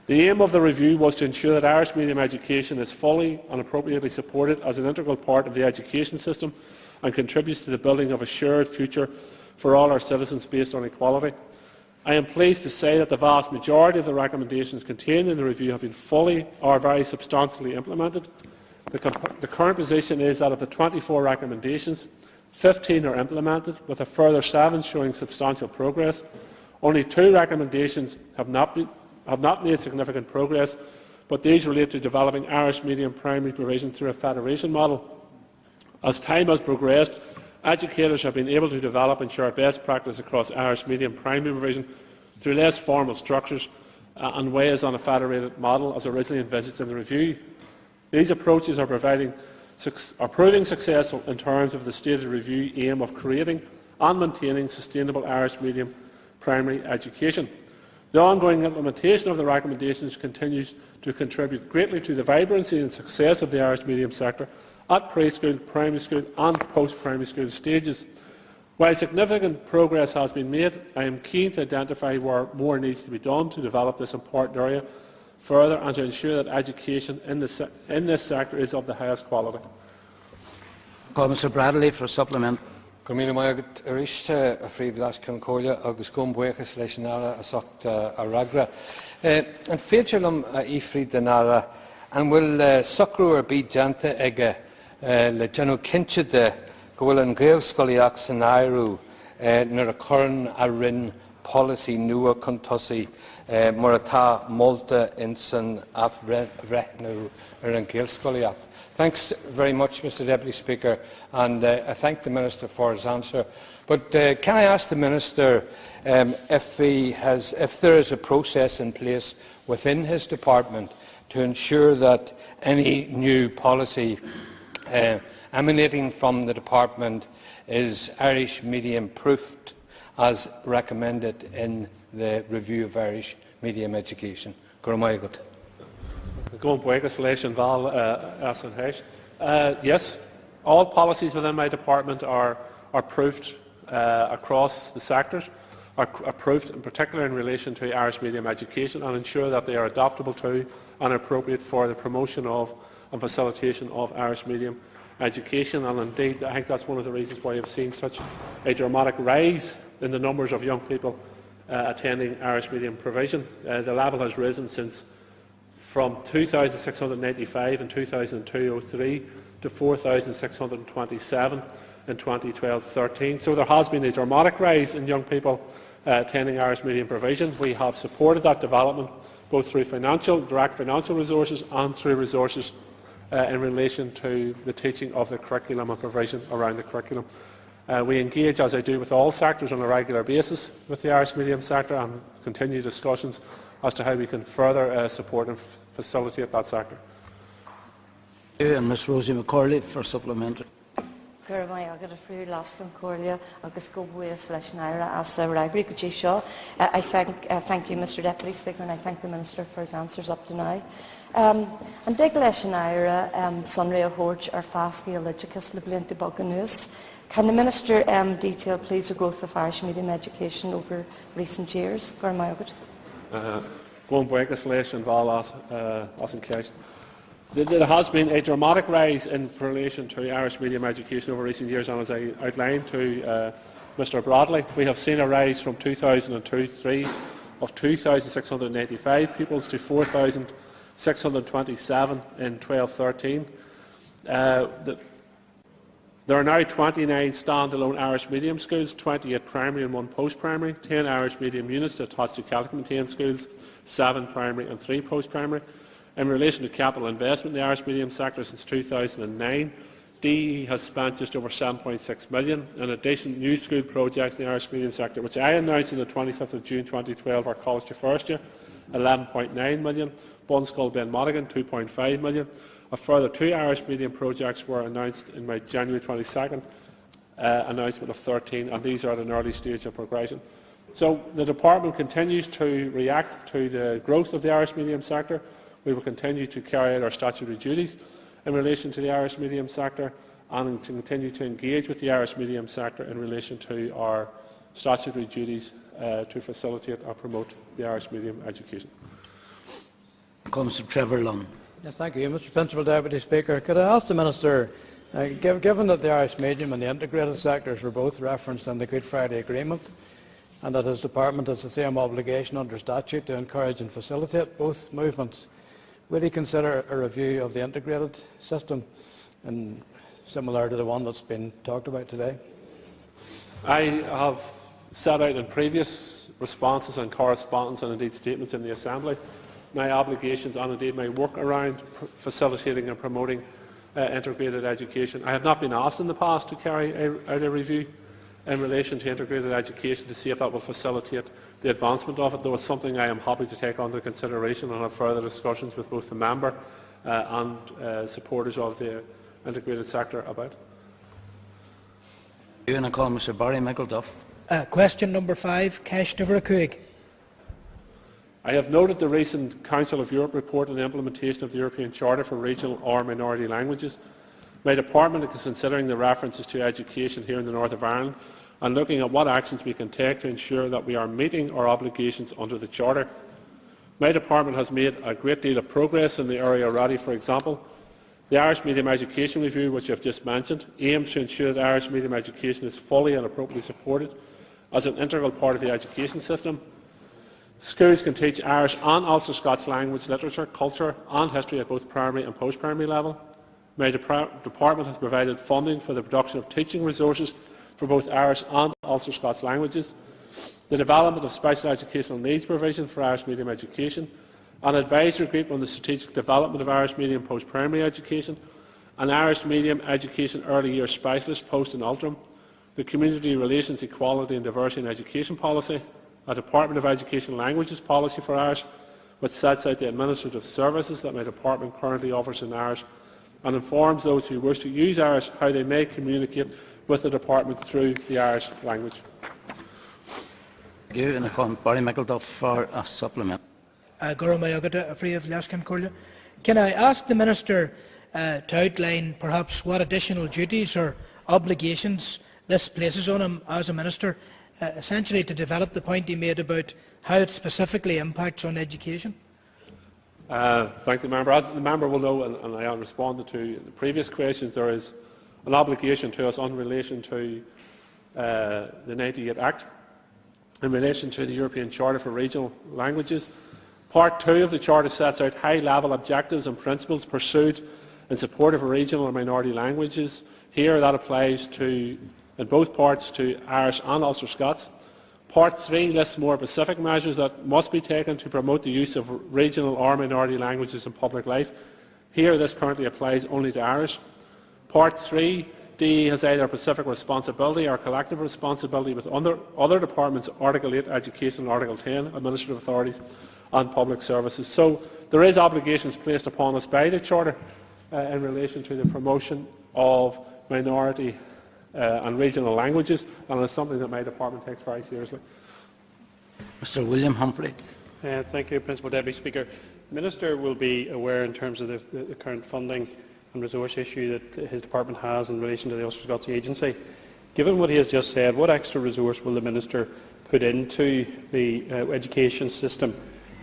The aim of the review was to ensure that Irish medium education is fully and appropriately supported as an integral part of the education system and contributes to the building of a shared future for all our citizens based on equality. I am pleased to say that the vast majority of the recommendations contained in the review have been fully or very substantially implemented. The current position is that of the 24 recommendations, 15 are implemented, with a further 7 showing substantial progress. Only 2 recommendations have not made significant progress, but these relate to developing Irish medium primary provision through a federation model. As time has progressed, educators have been able to develop and share best practice across Irish medium primary provision through less formal structures and ways on a federated model as originally envisaged in the review. These approaches are proving successful in terms of the stated review aim of creating and maintaining sustainable Irish medium primary education. The ongoing implementation of the recommendations continues to contribute greatly to the vibrancy and success of the Irish medium sector at preschool, primary school and post-primary school stages. While significant progress has been made, I am keen to identify where more needs to be done to develop this important area further and to ensure that education in this sector is of the highest quality. Mr Bradley for supplement. An féidirlum ifrid denara an bhfuil socrúir bí deanta aige le genú cinse de go bhfuil an Gaelscoileach san Éirú nar a churann a rinn policy nua chun tosaí mar atá molta in san afreithnú ar an Gaelscoileach. Thanks very much, Mr Deputy Speaker, and I thank the Minister for his answer. But can I ask the Minister if there is a process in place within his department to ensure that any new policy emanating from the department is Irish medium proofed as recommended in the review of Irish medium education? Yes, all policies within my department are proofed across the sectors, are proofed in particular in relation to Irish medium education, and ensure that they are adaptable to and appropriate for the promotion of and facilitation of Irish medium education. And indeed, I think that's one of the reasons why you've seen such a dramatic rise in the numbers of young people attending Irish medium provision. The level has risen from 2,695 in 2002-03 to 4,627 in 2012-13. So there has been a dramatic rise in young people attending Irish medium provision. We have supported that development both through direct financial resources and through resources in relation to the teaching of the curriculum and provision around the curriculum. We engage, as I do with all sectors, on a regular basis with the Irish medium sector and continue discussions as to how we can further support and facilitate that sector. And Ms Rosaleen McCorley for supplementary. I thank you, Mr Deputy Speaker, and I thank the Minister for his answers up to now. And dig leis an aire sunray horge ar fast geologicus liblinti boganus. Can the Minister detail, please, the growth of Irish medium education over recent years? There has been a dramatic rise in relation to Irish medium education over recent years, and as I outlined to Mr Bradley, we have seen a rise from 2002-03 of 2,685 pupils to 4,627 in 12-13. There are now 29 stand-alone Irish medium schools, 28 primary and 1 post-primary, 10 Irish medium units attached to Catholic maintained schools, 7 primary and 3 post-primary. In relation to capital investment in the Irish medium sector since 2009, DE has spent just over £7.6 million. In addition, new school projects in the Irish medium sector, which I announced on the 25th of June 2012, are College to First Year, £11.9 million, Bunskull Ben Monaghan, £2.5 million. A further 2 Irish medium projects were announced in my January 22nd announcement of 13, and these are at an early stage of progression. So the Department continues to react to the growth of the Irish medium sector. We will continue to carry out our statutory duties in relation to the Irish medium sector and to continue to engage with the Irish medium sector in relation to our statutory duties to facilitate and promote the Irish medium education. Comes to Trevor Lunn. Yes, thank you, Mr. Principal Deputy Speaker. Could I ask the Minister, given that the Irish medium and the integrated sectors were both referenced in the Good Friday Agreement, and that his department has the same obligation under statute to encourage and facilitate both movements, will he consider a review of the integrated system, and similar to the one that's been talked about today? I have set out in previous responses and correspondence and indeed statements in the Assembly my obligations and indeed my work around facilitating and promoting integrated education. I have not been asked in the past to carry out a review in relation to integrated education to see if that will facilitate the advancement of it, though it's something I am happy to take under consideration and have further discussions with both the member and supporters of the integrated sector about. And I call Mr. Barry McElduff. Question number 5, Cash Diveracuig. I have noted the recent Council of Europe report on the implementation of the European Charter for Regional or Minority Languages. My department is considering the references to education here in the North of Ireland and looking at what actions we can take to ensure that we are meeting our obligations under the Charter. My department has made a great deal of progress in the area already. For example, the Irish Medium Education Review, which I have just mentioned, aims to ensure that Irish medium education is fully and appropriately supported as an integral part of the education system. Schools can teach Irish and Ulster Scots language, literature, culture and history at both primary and post-primary level. My department has provided funding for the production of teaching resources for both Irish and Ulster Scots languages, the development of special educational needs provision for Irish medium education, an advisory group on the strategic development of Irish medium post-primary education, an Irish medium education early years specialist post and ultram, the Community Relations, Equality and Diversity in Education policy, a Department of Education Languages policy for Irish, which sets out the administrative services that my department currently offers in Irish and informs those who wish to use Irish how they may communicate with the department through the Irish language. Thank you. And I call Barry McElduff for a supplement. Can I ask the Minister to outline perhaps what additional duties or obligations this places on him as a Minister, essentially to develop the point he made about how it specifically impacts on education? Thank the member. As the member will know, and I responded to the previous questions, there is an obligation to us in relation to the 98 Act, in relation to the European Charter for Regional Languages. Part 2 of the Charter sets out high-level objectives and principles pursued in support of regional or minority languages. Here that applies to, in both parts, to Irish and Ulster Scots. Part 3 lists more specific measures that must be taken to promote the use of regional or minority languages in public life. Here this currently applies only to Irish. Part 3D has either specific responsibility or collective responsibility with other departments, Article 8 Education and Article 10 Administrative Authorities and Public Services. So there is obligations placed upon us by the Charter in relation to the promotion of minority and regional languages, and it's something that my department takes very seriously. Mr. William Humphrey. Thank you, Principal Deputy Speaker. The Minister will be aware in terms of the current funding and resource issue that his department has in relation to the Ulster Scots Agency. Given what he has just said, what extra resource will the Minister put into the education system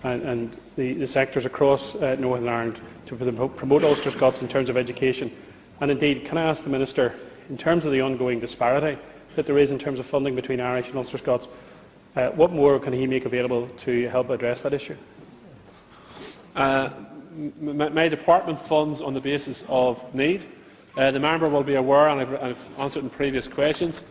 and the sectors across Northern Ireland to promote Ulster Scots in terms of education? And indeed, can I ask the Minister, in terms of the ongoing disparity that there is in terms of funding between Irish and Ulster Scots, what more can he make available to help address that issue? My department funds on the basis of need. The member will be aware, and I've answered in previous questions,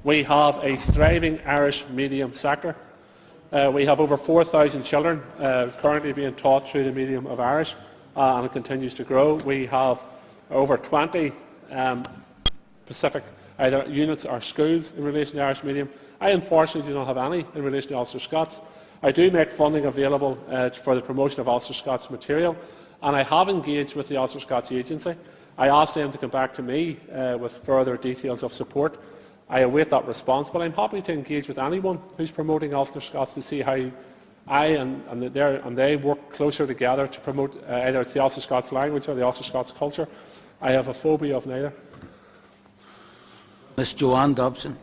we have a thriving Irish medium sector. We have over 4,000 children currently being taught through the medium of Irish, and it continues to grow. We have over 20 specific either units or schools in relation to Irish medium. I unfortunately do not have any in relation to Ulster Scots. I do make funding available for the promotion of Ulster Scots material, and I have engaged with the Ulster Scots Agency. I asked them to come back to me with further details of support. I await that response, but I'm happy to engage with anyone who's promoting Ulster Scots to see how I and they work closer together to promote either it's the Ulster Scots language or the Ulster Scots culture. I have a phobia of neither. Ms. Joanne Dobson.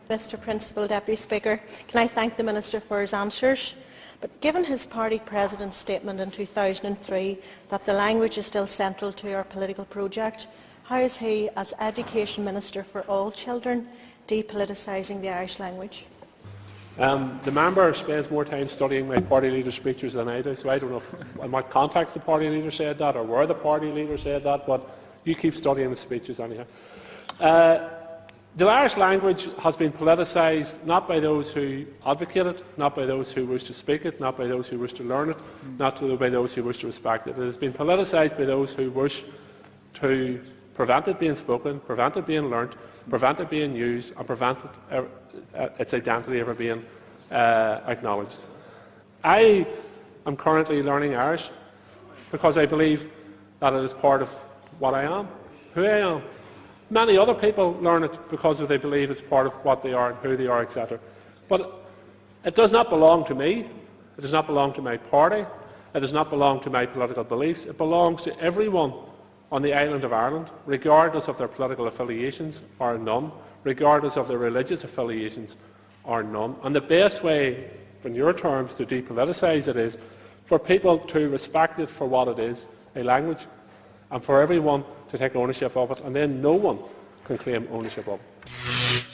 Mr. Principal Deputy Speaker, can I thank the Minister for his answers? But given his party president's statement in 2003 that the language is still central to our political project, how is he, as Education Minister for all children, depoliticising the Irish language? The member spends more time studying my party leader's speeches than I do, so I don't know in what context the party leader said that or where the party leader said that, but you keep studying the speeches anyhow. The Irish language has been politicised not by those who advocate it, not by those who wish to speak it, not by those who wish to learn it, not by those who wish to respect it. It has been politicised by those who wish to prevent it being spoken, prevent it being learnt, prevent it being used, and prevent its identity ever being acknowledged. I am currently learning Irish because I believe that it is part of what I am, who I am. Many other people learn it because they believe it's part of what they are and who they are, etc. But it does not belong to me. It does not belong to my party. It does not belong to my political beliefs. It belongs to everyone on the island of Ireland, regardless of their political affiliations or none, regardless of their religious affiliations or none. And the best way, in your terms, to depoliticise it is for people to respect it for what it is, a language, and for everyone to take ownership of it, and then no one can claim ownership of it.